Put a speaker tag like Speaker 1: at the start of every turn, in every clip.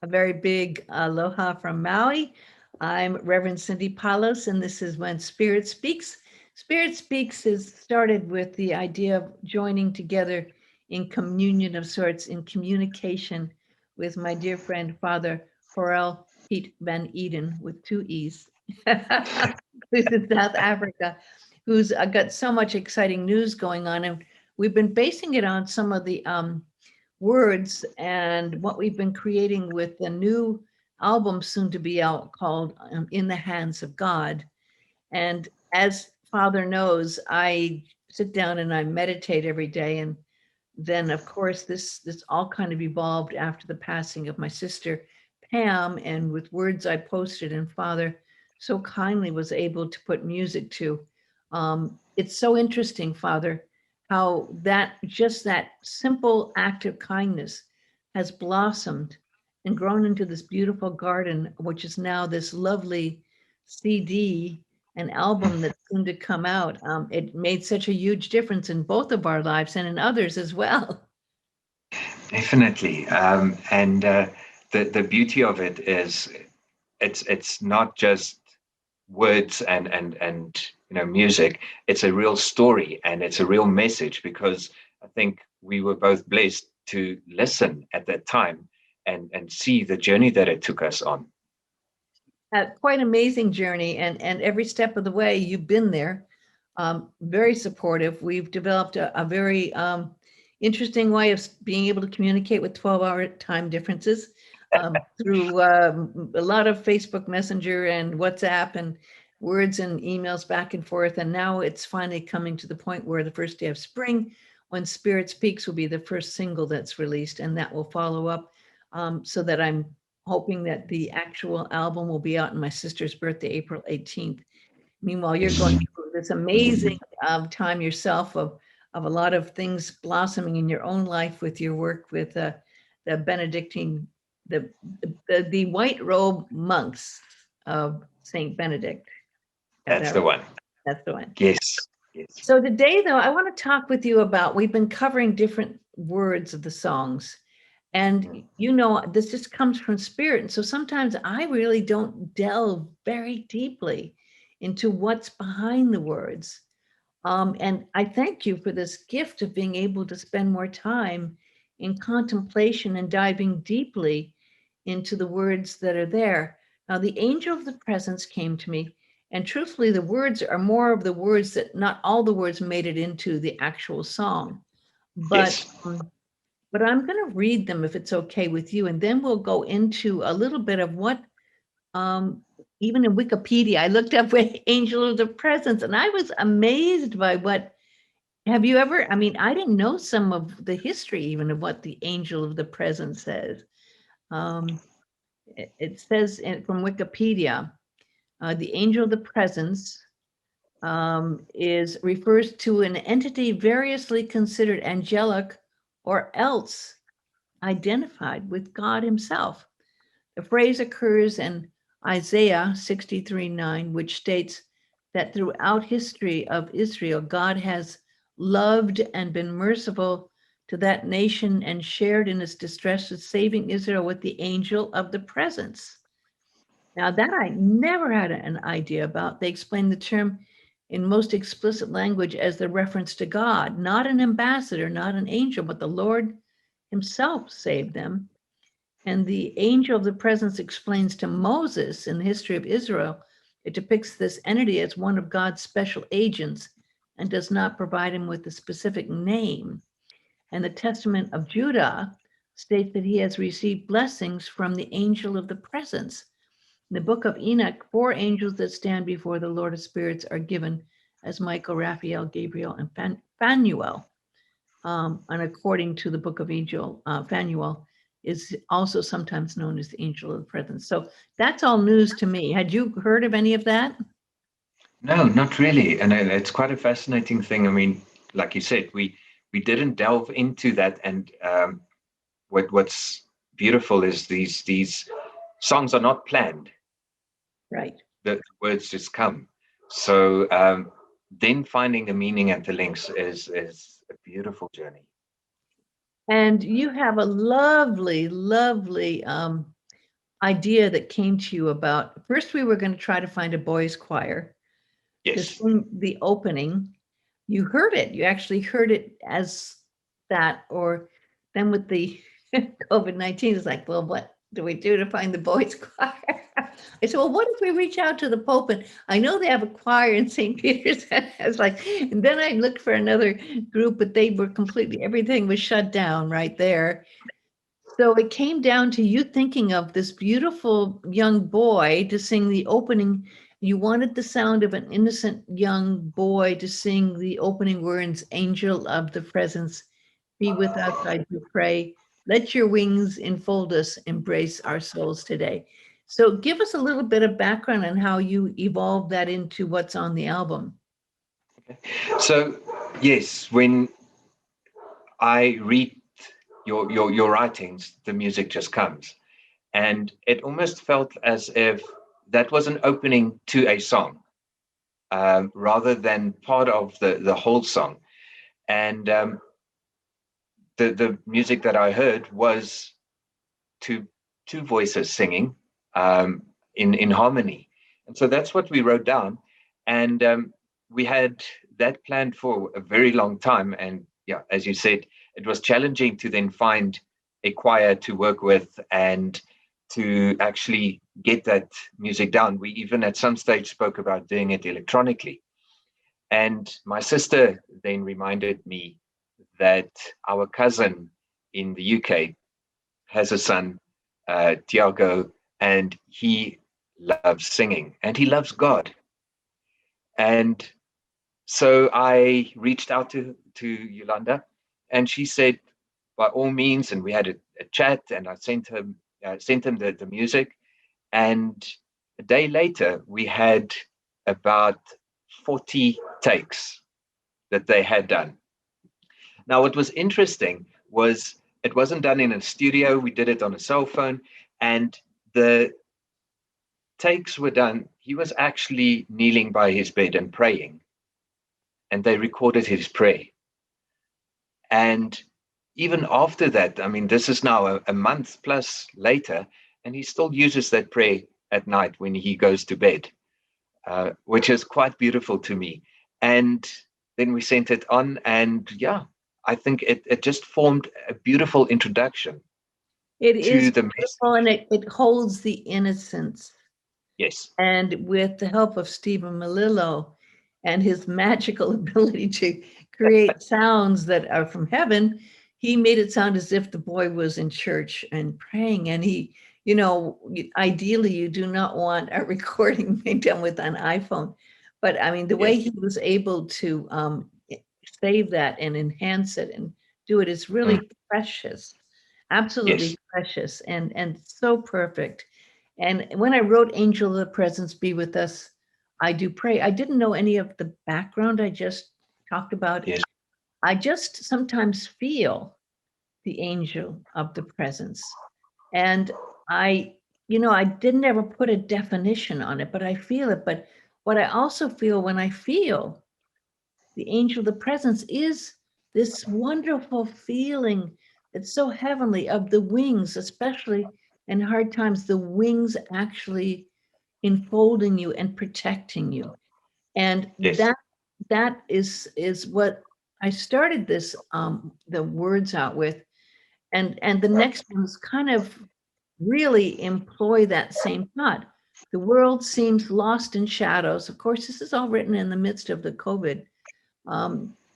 Speaker 1: A very big aloha from Maui. I'm Reverend Cindy Paulos, and this is When Spirit Speaks. Spirit Speaks is started with the idea of joining together in communion of sorts, in communication with my dear friend, Father Horel Piet Van Eden, with two E's, who's in South Africa, who's got so much exciting news going on. And we've been basing it on some of the words and what we've been creating with the new album soon to be out called In the Hands of God. And as Father knows, I sit down and I meditate every day. And then of course this all kind of evolved after the passing of my sister Pam, and with words I posted, and Father so kindly was able to put music to. It's so interesting, Father, how that just that simple act of kindness has blossomed and grown into this beautiful garden, which is now this lovely CD, an album that's soon to come out. It made such a huge difference in both of our lives and in others as well.
Speaker 2: Definitely. And the beauty of it is it's not just words and music. It's a real story and it's a real message, because I think we were both blessed to listen at that time and see the journey that it took us on.
Speaker 1: Quite amazing journey, and every step of the way you've been there. Very supportive. We've developed a very interesting way of being able to communicate with 12-hour time differences through a lot of Facebook Messenger and WhatsApp and words and emails back and forth. And now it's finally coming to the point where the first day of spring, when Spirit Speaks, will be the first single that's released, and that will follow up, so that I'm hoping that the actual album will be out on my sister's birthday, April 18th. Meanwhile, you're going through this amazing time yourself of a lot of things blossoming in your own life with your work with the Benedictine, the, the white robe monks of Saint Benedict. Got
Speaker 2: That's
Speaker 1: that
Speaker 2: the
Speaker 1: right?
Speaker 2: one.
Speaker 1: That's the one.
Speaker 2: Yes. Yes.
Speaker 1: So today, though, I want to talk with you about, we've been covering different words of the songs. And this just comes from spirit. And so sometimes I really don't delve very deeply into what's behind the words. And I thank you for this gift of being able to spend more time in contemplation and diving deeply into the words that are there. Now, the angel of the presence came to me, and truthfully, the words are more of the words that not all the words made it into the actual song, but
Speaker 2: Yes.
Speaker 1: but I'm going to read them if it's okay with you, and then we'll go into a little bit of what, um, even in Wikipedia, I looked up with Angel of the Presence, and I was amazed by what. Have you ever? I mean, I didn't know some of the history even of what the Angel of the Presence says. Um, it says from Wikipedia, the Angel of the Presence is refers to an entity variously considered angelic or else identified with God himself. The phrase occurs in Isaiah 63:9, which states that throughout history of Israel, God has loved and been merciful to that nation and shared in its distress, saving Israel with the angel of the presence. Now, that I never had an idea about. They explain the term in most explicit language as the reference to God, not an ambassador, not an angel, but the Lord himself saved them. And the angel of the presence explains to Moses in the history of Israel, it depicts this entity as one of God's special agents and does not provide him with a specific name. And the Testament of Judah states that he has received blessings from the angel of the presence. In the book of Enoch, 4 angels that stand before the Lord of Spirits are given as Michael, Raphael, Gabriel, and Phanuel. And according to the book of Angel, Phanuel is also sometimes known as the angel of the presence. So that's all news to me. Had you heard of any of that?
Speaker 2: No, not really. And it's quite a fascinating thing. I mean, like you said, we didn't delve into that. And what's beautiful is these songs are not planned.
Speaker 1: Right.
Speaker 2: The words just come. So then finding the meaning and the links is a beautiful journey.
Speaker 1: And you have a lovely, lovely idea that came to you about, first we were going to try to find a boys choir to
Speaker 2: Yes.
Speaker 1: sing the opening. You heard it. You actually heard it as that, or then with the COVID-19, it's like, well, what do we do to find the boys choir? I said, well, what if we reach out to the Pope? And I know they have a choir in St. Peter's. I was like, and then I looked for another group, but they were completely, everything was shut down right there. So it came down to you thinking of this beautiful young boy to sing the opening. You wanted the sound of an innocent young boy to sing the opening words, Angel of the Presence, be with us, I do pray. Let your wings enfold us, embrace our souls today. So give us a little bit of background on how you evolved that into what's on the album.
Speaker 2: So, yes, when I read your writings, the music just comes. And it almost felt as if that was an opening to a song, rather than part of the whole song. And the music that I heard was two voices singing, in harmony. And so that's what we wrote down. And we had that planned for a very long time. And yeah, as you said, it was challenging to then find a choir to work with and to actually get that music down. We even at some stage spoke about doing it electronically. And my sister then reminded me that our cousin in the UK has a son, Tiago, and he loves singing and he loves God. And so I reached out to Yolanda, and she said, by all means, and we had a chat, and I sent him the music, and a day later we had about 40 takes that they had done. Now, what was interesting was it wasn't done in a studio. We did it on a cell phone, and the takes were done. He was actually kneeling by his bed and praying, and they recorded his prayer. And even after that, I mean, this is now a month plus later, and he still uses that prayer at night when he goes to bed, which is quite beautiful to me. And then we sent it on, and yeah, I think it just formed a beautiful introduction
Speaker 1: It
Speaker 2: to
Speaker 1: is
Speaker 2: the
Speaker 1: beautiful and
Speaker 2: message.
Speaker 1: it holds the innocence.
Speaker 2: Yes,
Speaker 1: And with the help of Stephen Malillo and his magical ability to create sounds that are from heaven, he made it sound as if the boy was in church and praying. And he, ideally, you do not want a recording made done with an iPhone. But I mean, the way
Speaker 2: yes,
Speaker 1: he was able to save that and enhance it and do it is
Speaker 2: mm,
Speaker 1: really precious, absolutely
Speaker 2: yes,
Speaker 1: precious, and so perfect. And when I wrote Angel of the Presence Be With Us, I do pray. I didn't know any of the background I just talked about.
Speaker 2: yes,
Speaker 1: I just sometimes feel the angel of the presence. And I, I didn't ever put a definition on it, but I feel it. But what I also feel when I feel the angel of the presence is this wonderful feeling that's so heavenly of the wings, especially in hard times, the wings actually enfolding you and protecting you. And
Speaker 2: yes,
Speaker 1: that is what I started this the words out with. And the next ones kind of really employ that same thought. The world seems lost in shadows. Of course, this is all written in the midst of the COVID.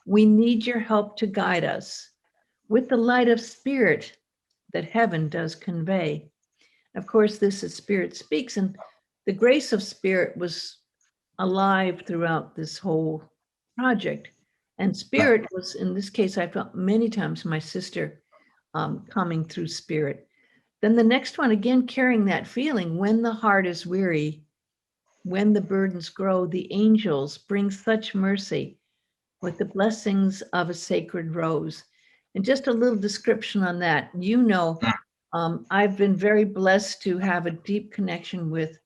Speaker 1: We need your help to guide us with the light of spirit that heaven does convey. Of course, this is Spirit Speaks, and the grace of Spirit was alive throughout this whole project. And Spirit was, in this case, I felt many times my sister coming through Spirit. Then the next one, again, carrying that feeling when the heart is weary, when the burdens grow, the angels bring such mercy with the blessings of a sacred rose. And just a little description on that. I've been very blessed to have a deep connection with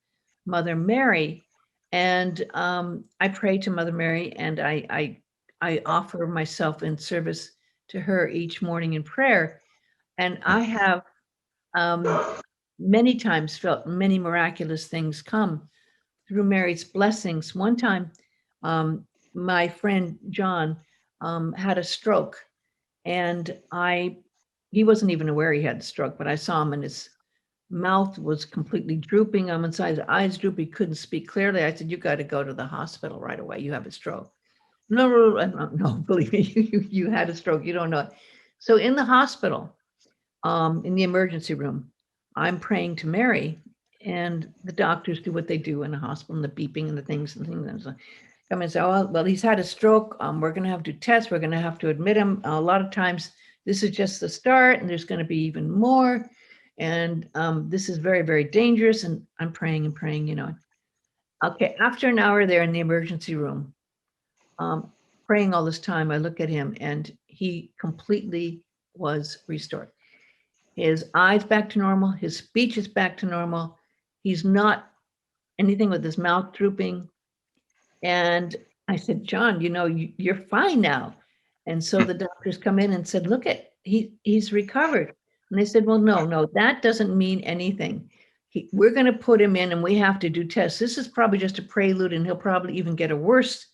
Speaker 1: Mother Mary, and I pray to Mother Mary, and I offer myself in service to her each morning in prayer. And I have many times felt many miraculous things come through Mary's blessings. One time, my friend John had a stroke, and he wasn't even aware he had a stroke, but I saw him, and his mouth was completely drooping on one side, his eyes droopy, he couldn't speak clearly. I said, "You got to go to the hospital right away. You have a stroke." No, no, no, no, believe me, you had a stroke. You don't know it. So in the hospital, in the emergency room, I'm praying to Mary, and the doctors do what they do in a hospital, and the beeping and the things and things. And so come and say, "Oh, well, he's had a stroke. We're going to have to do tests. We're going to have to admit him. A lot of times, this is just the start, and there's going to be even more. And this is very, very dangerous." And I'm praying and praying, Okay, after an hour there in the emergency room, praying all this time, I look at him, and he completely was restored. His eyes back to normal. His speech is back to normal. He's not anything with his mouth drooping. And I said, "John, you're fine now." And so the doctors come in and said, "Look he's recovered." And they said, "Well, no, that doesn't mean anything. We're going to put him in, and we have to do tests. This is probably just a prelude, and he'll probably even get a worse,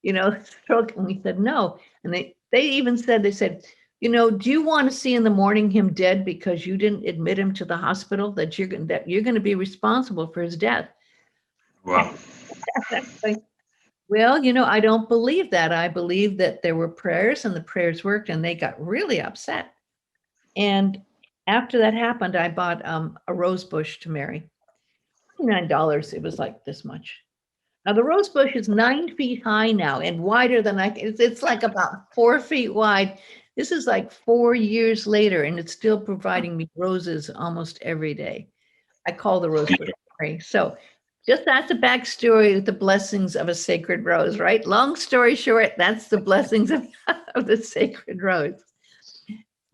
Speaker 1: stroke." And we said, "No." And they even said, "Do you want to see in the morning him dead because you didn't admit him to the hospital, that you're going to be responsible for his death?"
Speaker 2: Wow.
Speaker 1: Like, well, I don't believe that. I believe that there were prayers, and the prayers worked, and they got really upset. And after that happened, I bought a rose bush to Mary. $29. It was like this much. Now the rose bush is 9 feet high now and wider than it's like about 4 feet wide. This is like 4 years later, and it's still providing me roses almost every day. I call the rose bush Mary. So just that's a backstory with the blessings of a sacred rose, right? Long story short, that's the blessings of the sacred rose.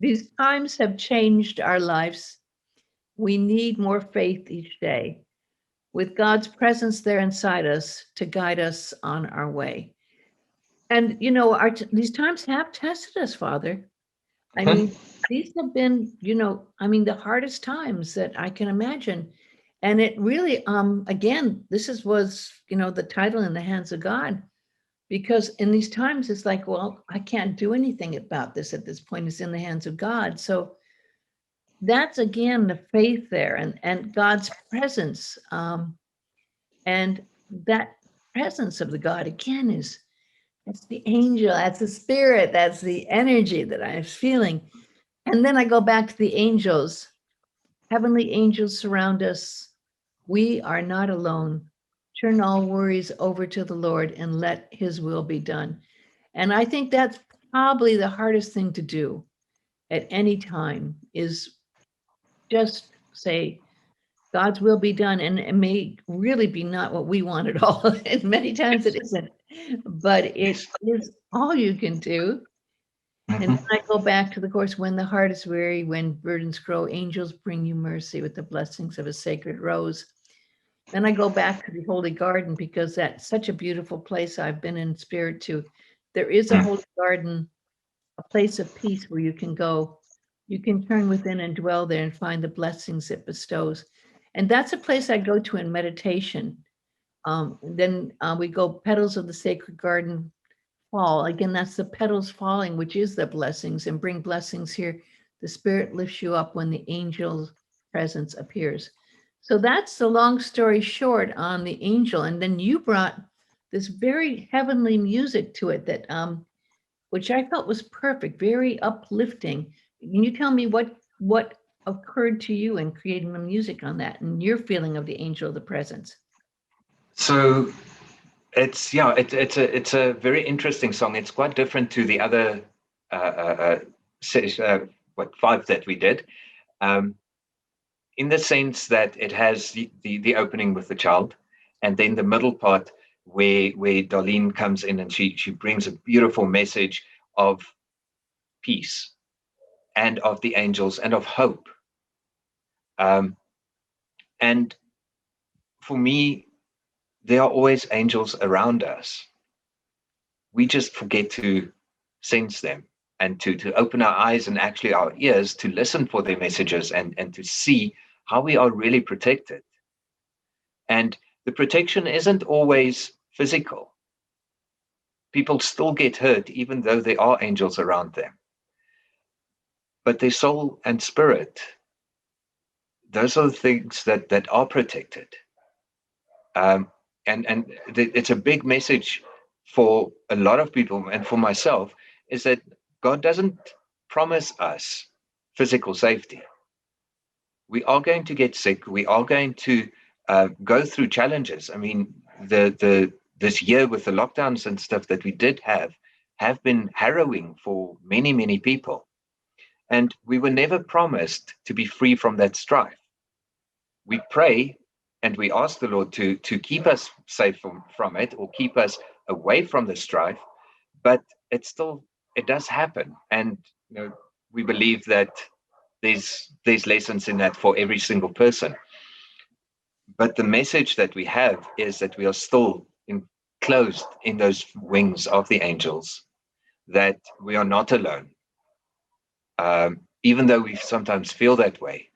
Speaker 1: These times have changed our lives. We need more faith each day, with God's presence there inside us to guide us on our way. And these times have tested us, Father. I mean, these have been, the hardest times that I can imagine. And it really, again, was, the title "In the Hands of God," because in these times it's like, well, I can't do anything about this at this point. It's in the hands of God. So that's again the faith there, and God's presence. And that presence of the God again that's the angel, that's the spirit, that's the energy that I'm feeling. And then I go back to the angels. Heavenly angels surround us. We are not alone. Turn all worries over to the Lord and let his will be done. And I think that's probably the hardest thing to do at any time, is just say, God's will be done. And it may really be not what we want at all. And many times it isn't, but it is all you can do. And then I go back to the course, when the heart is weary, when burdens grow, angels bring you mercy with the blessings of a sacred rose. Then I go back to the holy garden, because that's such a beautiful place I've been in spirit to. There is a holy garden, a place of peace where you can go. You can turn within and dwell there and find the blessings it bestows. And that's a place I go to in meditation. Then we go petals of the sacred garden fall. Again, that's the petals falling, which is the blessings, and bring blessings here. The spirit lifts you up when the angel's presence appears. So that's the long story short on the angel. And then you brought this very heavenly music to it that which I felt was perfect, very uplifting. Can you tell me what occurred to you in creating the music on that, and your feeling of the angel of the presence?
Speaker 2: So it's a very interesting song. It's quite different to the other five that we did, in the sense that it has the opening with the child, and then the middle part where Darlene comes in and she brings a beautiful message of peace and of the angels and of hope. And for me, there are always angels around us. We just forget to sense them, and to open our eyes and actually our ears to listen for their messages, and to see how we are really protected. And the protection isn't always physical. People still get hurt, even though there are angels around them. But their soul and spirit, those are the things that are protected. Um, and it's a big message for a lot of people, and for myself, is that God doesn't promise us physical safety. We are going to get sick. We are going to go through challenges. I mean, the this year with the lockdowns and stuff that we did have been harrowing for many people, and we were never promised to be free from that strife. We pray and we ask the Lord to keep us safe from it, or keep us away from the strife, but it does happen. And we believe that there's lessons in that for every single person. But the message that we have is that we are still enclosed in those wings of the angels, that we are not alone, even though we sometimes feel that way.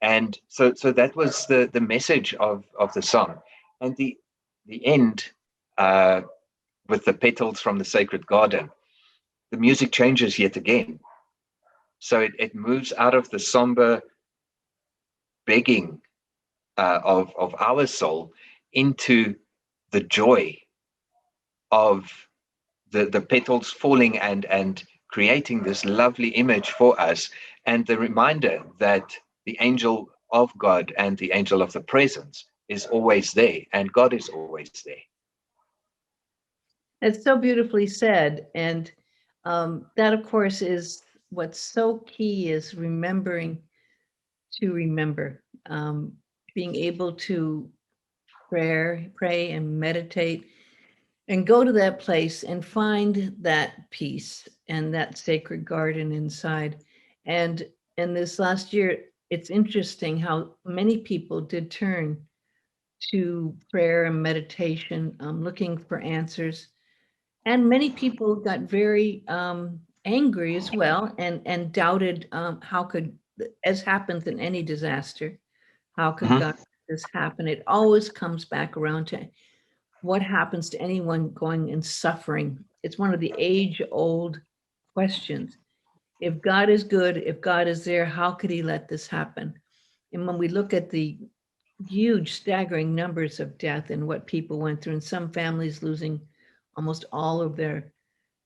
Speaker 2: And so that was the message of the song. And the end, uh, with the petals from the sacred garden, the music changes yet again. So it moves out of the somber begging of our soul into the joy of the petals falling and creating this lovely image for us, and the reminder that the angel of God and the angel of the presence is always there, and God is always there.
Speaker 1: It's so beautifully said. And that, of course, is what's so key, is remembering to remember, being able to pray and meditate and go to that place and find that peace and that sacred garden inside. And in this last year, it's interesting how many people did turn to prayer and meditation, looking for answers. And many people got very angry as well, and doubted, how could, as happens in any disaster, how could
Speaker 2: Mhm.
Speaker 1: God let this happen? It always comes back around to what happens to anyone going in suffering. It's one of the age-old questions. If God is good, if God is there, how could he let this happen? And when we look at the huge, staggering numbers of death and what people went through, and some families losing almost all of their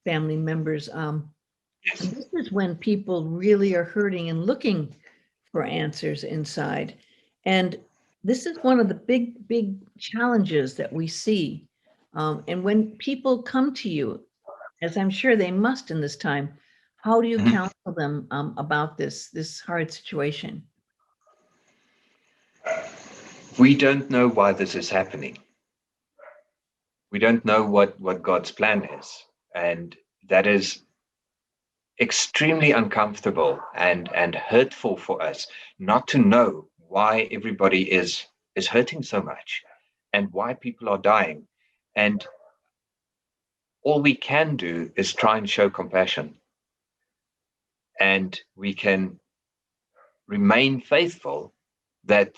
Speaker 1: family members,
Speaker 2: Yes.
Speaker 1: and this is when people really are hurting and looking for answers inside. And this is one of the big challenges that we see. And when people come to you, as I'm sure they must in this time, how do you
Speaker 2: Mhm.
Speaker 1: counsel them about this hard situation?
Speaker 2: We don't know why this is happening. We don't know what God's plan is. And that is extremely uncomfortable and hurtful for us, not to know why everybody is hurting so much and why people are dying. And all we can do is try and show compassion, and we can remain faithful that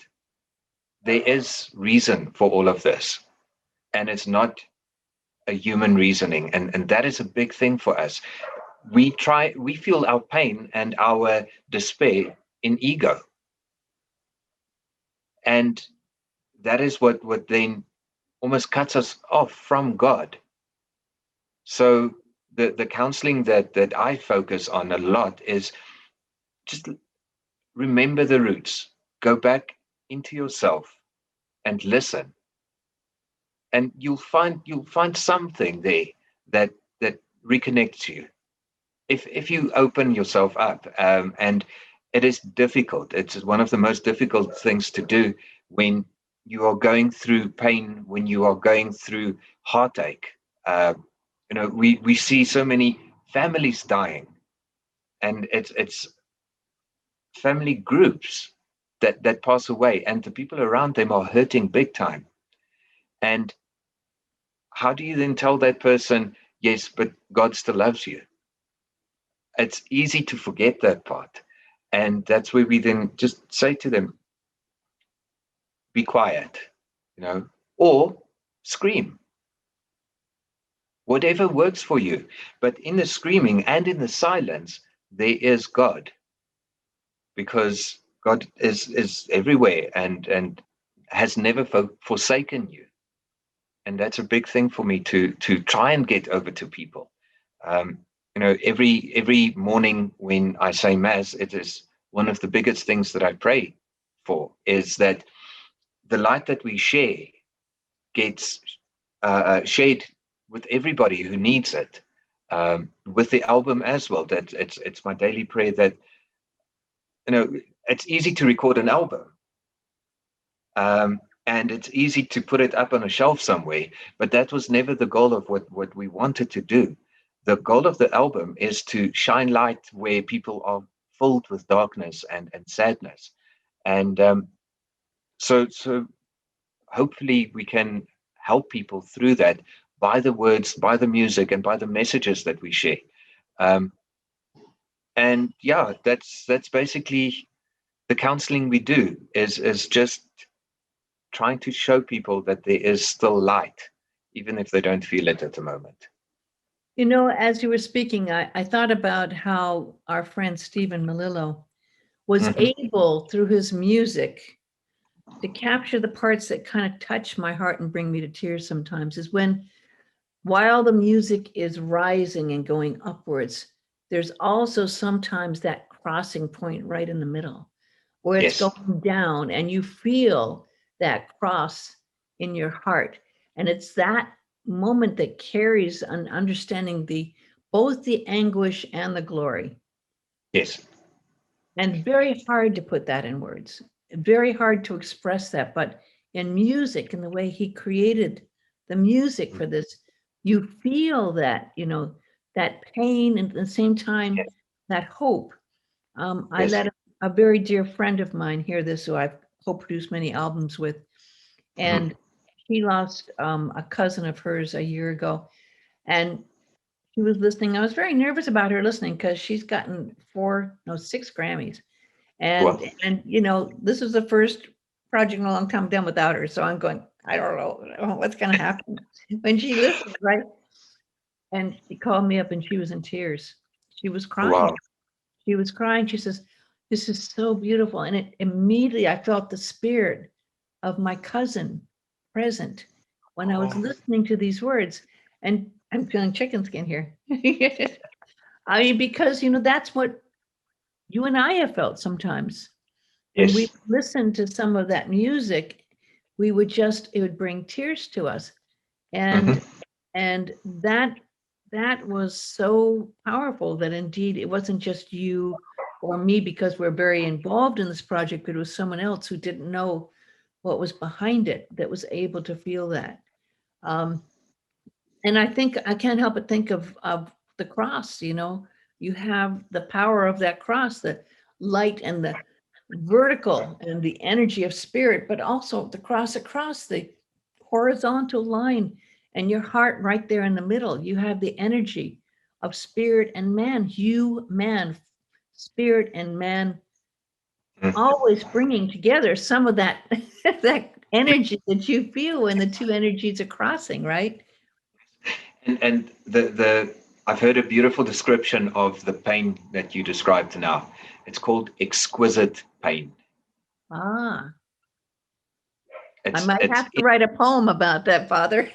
Speaker 2: there is reason for all of this, and it's not a human reasoning. And that is a big thing for us. We feel our pain and our despair in ego, and that is what then almost cuts us off from God. So the counseling that I focus on a lot is just remember the roots, go back into yourself and listen, and you'll find something there that reconnects you if you open yourself up. And it is difficult. It's one of the most difficult things to do when you are going through pain, when you are going through heartache. uh, we see so many families dying, and it's family groups that pass away, and the people around them are hurting big time. And how do you then tell that person, yes, but God still loves you? It's easy to forget that part. And that's where we then just say to them, be quiet, or scream, whatever works for you. But in the screaming and in the silence, there is God, because God is everywhere and has never forsaken you. And that's a big thing for me to try and get over to people. Um, every morning when I say mass, it is one of the biggest things that I pray for, is that the light that we share gets shared with everybody who needs it. With the album as well, that it's my daily prayer that it's easy to record an album, and it's easy to put it up on a shelf somewhere, but that was never the goal of what we wanted to do. The goal of the album is to shine light where people are filled with darkness and sadness. And so hopefully we can help people through that by the words, by the music, and by the messages that we share. Um, and yeah, that's basically the counseling we do, is just trying to show people that there is still light, even if they don't feel it at the moment.
Speaker 1: As you were speaking, I thought about how our friend Stephen Malillo was
Speaker 2: Mhm.
Speaker 1: able, through his music, to capture the parts that kind of touch my heart and bring me to tears sometimes, is when, while the music is rising and going upwards, there's also sometimes that crossing point right in the middle where it's
Speaker 2: Yes,
Speaker 1: going down and you feel that cross in your heart. And it's that moment that carries an understanding both the anguish and the glory.
Speaker 2: yes.
Speaker 1: And very hard to put that in words, very hard to express that. But in music, and the way he created the music
Speaker 2: Mm.
Speaker 1: for this, you feel that, that pain and at the same time,
Speaker 2: Yes,
Speaker 1: that hope. I
Speaker 2: yes.
Speaker 1: let a very dear friend of mine hear this, who I've co-produced many albums with,
Speaker 2: Mhm.
Speaker 1: and she lost a cousin of hers a year ago, and she was listening. I was very nervous about her listening because she's gotten 6 Grammys,
Speaker 2: Well,
Speaker 1: and this is the first project in a long time done without her. So I'm going, I don't know what's going to happen when she listens, right? And she called me up and she was in tears. She was crying.
Speaker 2: wow.
Speaker 1: She was crying. She says, "This is so beautiful." And it immediately, I felt the spirit of my cousin present when I was
Speaker 2: Oh,
Speaker 1: listening to these words. And I'm feeling chicken skin here. I mean, because, that's what you and I have felt sometimes. When we
Speaker 2: yes.
Speaker 1: listen to some of that music, it would bring tears to us. And
Speaker 2: Hmm.
Speaker 1: and that was so powerful that indeed it wasn't just you or me, because we're very involved in this project, but it was someone else who didn't know what was behind it that was able to feel that. Um, and I think I can't help but think of the cross. You have the power of that cross, the light and the vertical and the energy of spirit, but also the cross across the horizontal line, and your heart right there in the middle. You have the energy of spirit and man, spirit and man, always bringing together some of that that energy that you feel when the two energies are crossing, right?
Speaker 2: And the I've heard a beautiful description of the pain that you described now. It's called exquisite pain.
Speaker 1: Ah, I
Speaker 2: It's
Speaker 1: might
Speaker 2: it's
Speaker 1: have to write a poem about that, Father.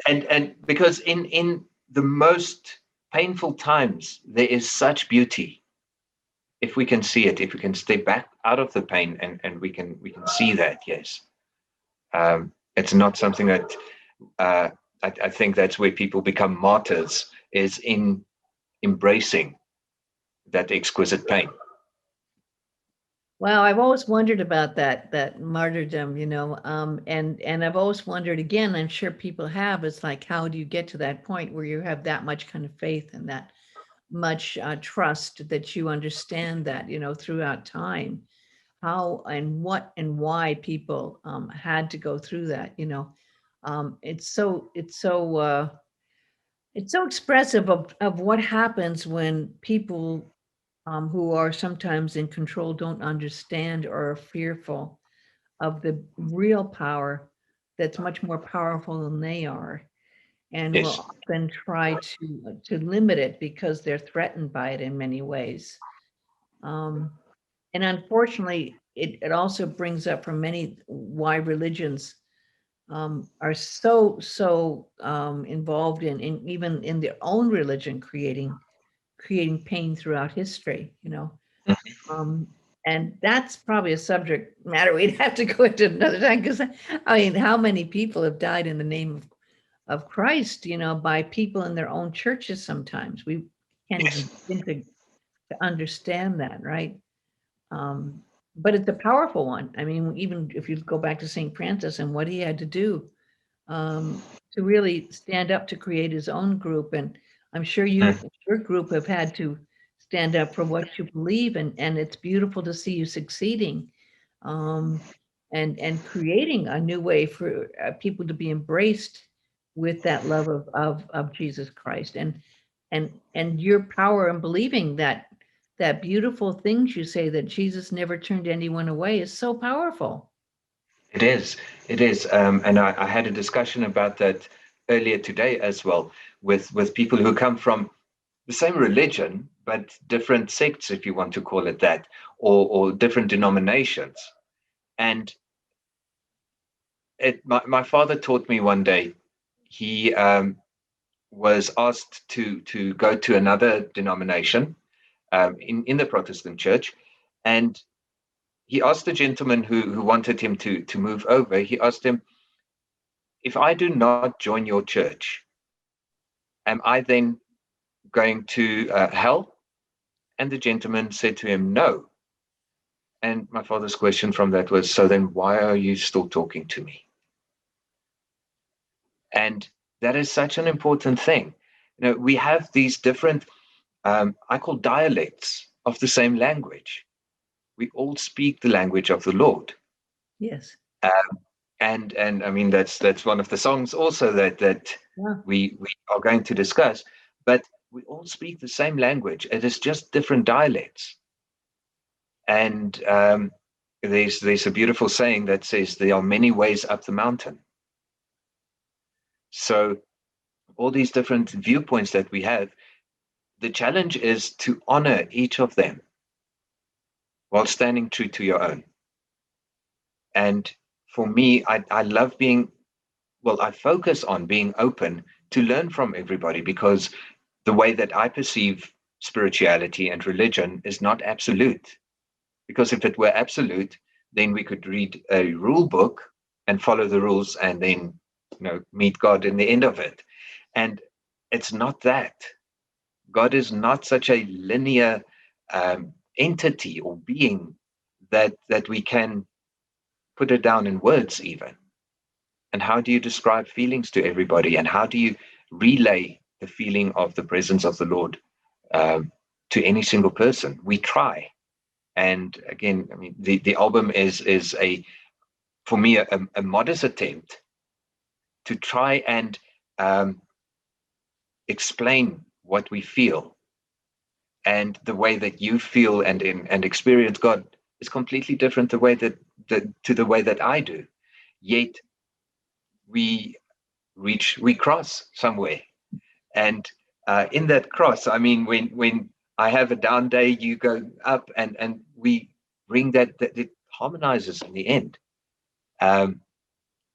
Speaker 2: and because in the most painful times there is such beauty, if we can see it, if we can step back out of the pain, and we can see that. Yes. It's not something that uh, I think that's where people become martyrs, is in embracing that exquisite pain.
Speaker 1: Wow, I've always wondered about that martyrdom, and I've always wondered again, I'm sure people have, it's like, how do you get to that point where you have that much kind of faith and that much trust that you understand that, throughout time, how and what and why people had to go through that, it's so expressive of what happens when people who are sometimes in control don't understand or are fearful. of the real power that's much more powerful than they are, and
Speaker 2: Yes.
Speaker 1: will often try to limit it because they're threatened by it in many ways. Um, and unfortunately, it also brings up for many why religions are so involved in even in their own religion creating pain throughout history, you know.
Speaker 2: Mhm.
Speaker 1: Um, and that's probably a subject matter we'd have to go into another time, because I mean, how many people have died in the name of Christ, you know, by people in their own churches sometimes. We can't even
Speaker 2: Yes.
Speaker 1: begin to understand that, right? Um, but it's a powerful one. I mean, even if you go back to St. Francis and what he had to do to really stand up to create his own group. And I'm sure
Speaker 2: Mm.
Speaker 1: your group have had to stand up for what you believe, and it's beautiful to see you succeeding, um, and creating a new way for people to be embraced with that love of Jesus Christ, and your power in believing that beautiful things you say, that Jesus never turned anyone away, is so powerful.
Speaker 2: It is. It is. And I had a discussion about that earlier today as well, with people who come from the same religion, but different sects, if you want to call it that, or different denominations. And my father taught me one day, he was asked to go to another denomination in the Protestant church. And he asked the gentleman who wanted him to move over, he asked him, if I do not join your church, am I then going to hell? And the gentleman said to him, no. And my father's question from that was, so then why are you still talking to me? And that is such an important thing. You know, we have these different, I call dialects of the same language. We all speak the language of the Lord.
Speaker 1: Yes.
Speaker 2: And I mean, that's one of the songs also that
Speaker 1: Yeah.
Speaker 2: we are going to discuss. But we all speak the same language. It is just different dialects. And there's a beautiful saying that says there are many ways up the mountain. So all these different viewpoints that we have, the challenge is to honor each of them while standing true to your own. And for me, I love being, well, I focus on being open to learn from everybody, because the way that I perceive spirituality and religion is not absolute. Because if it were absolute, then we could read a rule book and follow the rules and then, meet God in the end of it. And it's not that. God is not such a linear entity or being that we can put it down in words even. And how do you describe feelings to everybody? And how do you relay the feeling of the presence of the Lord um, to any single person? We try. And again, I mean, the album is a, for me, a modest attempt to try and um, explain what we feel, and the way that you feel and experience God is completely different the way that to the way that I do. Yet we we cross somewhere, and in that cross, I mean, when I have a down day, you go up, and we bring that it harmonizes in the end. Um,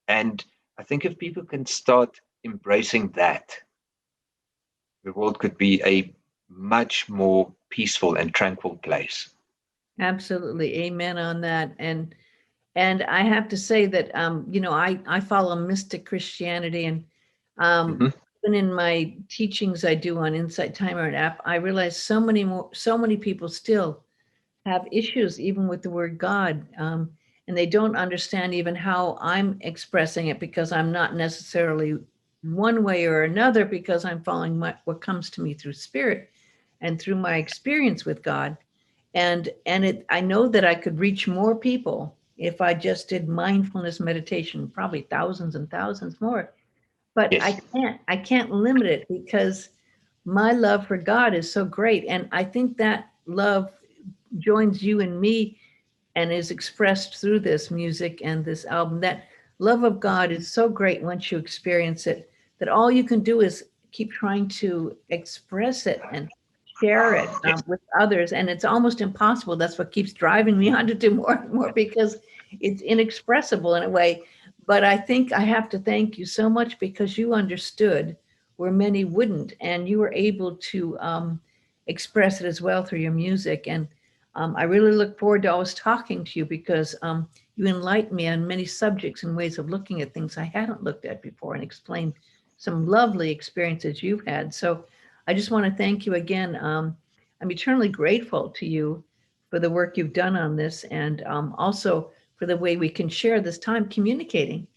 Speaker 2: and I think if people can start embracing that, the world could be a much more peaceful and tranquil place.
Speaker 1: Absolutely. Amen on that. And I have to say that you know, I follow mystic Christianity, and
Speaker 2: Hmm.
Speaker 1: even in my teachings I do on Insight Timer app, I realize so many people still have issues even with the word God. And they don't understand even how I'm expressing it, because I'm not necessarily one way or another, because I'm following what comes to me through spirit and through my experience with God. And I know that I could reach more people if I just did mindfulness meditation, probably thousands and thousands more. But
Speaker 2: Yes.
Speaker 1: I can't limit it, because my love for God is so great. And I think that love joins you and me and is expressed through this music and this album. That love of God is so great once you experience it that all you can do is keep trying to express it and share it
Speaker 2: Yes,
Speaker 1: with others. And it's almost impossible. That's what keeps driving me on to do more and more because it's inexpressible in a way. But I think I have to thank you so much because you understood where many wouldn't, and you were able to express it as well through your music. And I really look forward to always talking to you because you enlighten me on many subjects and ways of looking at things I hadn't looked at before and explain some lovely experiences you've had. So I just want to thank you again. I'm eternally grateful to you for the work you've done on this and also for the way we can share this time communicating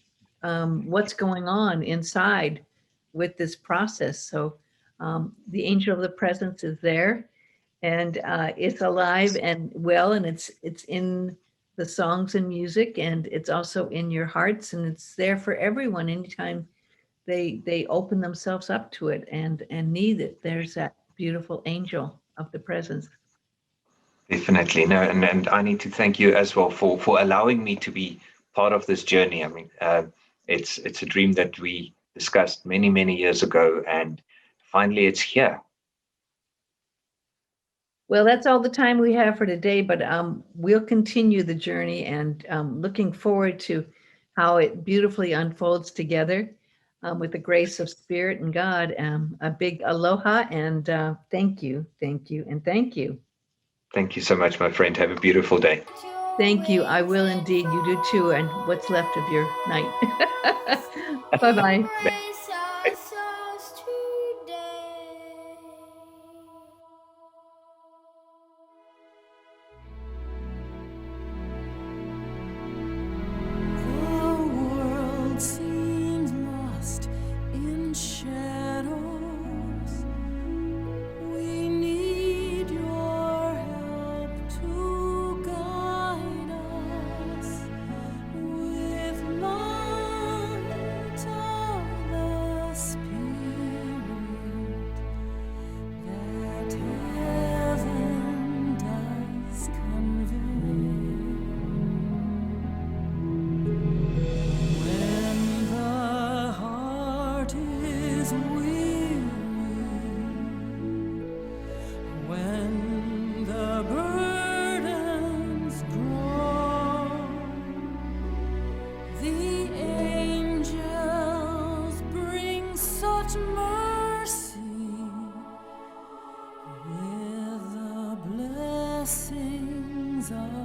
Speaker 1: what's going on inside with this process. So the angel of the presence is there and it's alive and well, and it's in the songs and music, and it's also in your hearts, and it's there for everyone anytime they open themselves up to it and need it. There's that beautiful angel of the presence.
Speaker 2: definitely. No, and I need to thank you as well for allowing me to be part of this journey. I mean, it's a dream that we discussed many years ago, and finally it's here.
Speaker 1: Well, that's all the time we have for today, but we'll continue the journey and looking forward to how it beautifully unfolds together with the grace of Spirit and God. A big aloha and thank you, and thank you.
Speaker 2: Thank you so much, my friend. Have a beautiful day.
Speaker 1: Thank you. I will indeed. You do too, and what's left of your night. Bye bye.
Speaker 3: Embrace ourselves today. The world seems lost in shadows. We need your help to guide us with light of the Spirit that heaven does convey. When the heart is weary, when the burdens grow, the angels bring such mercy with the blessings of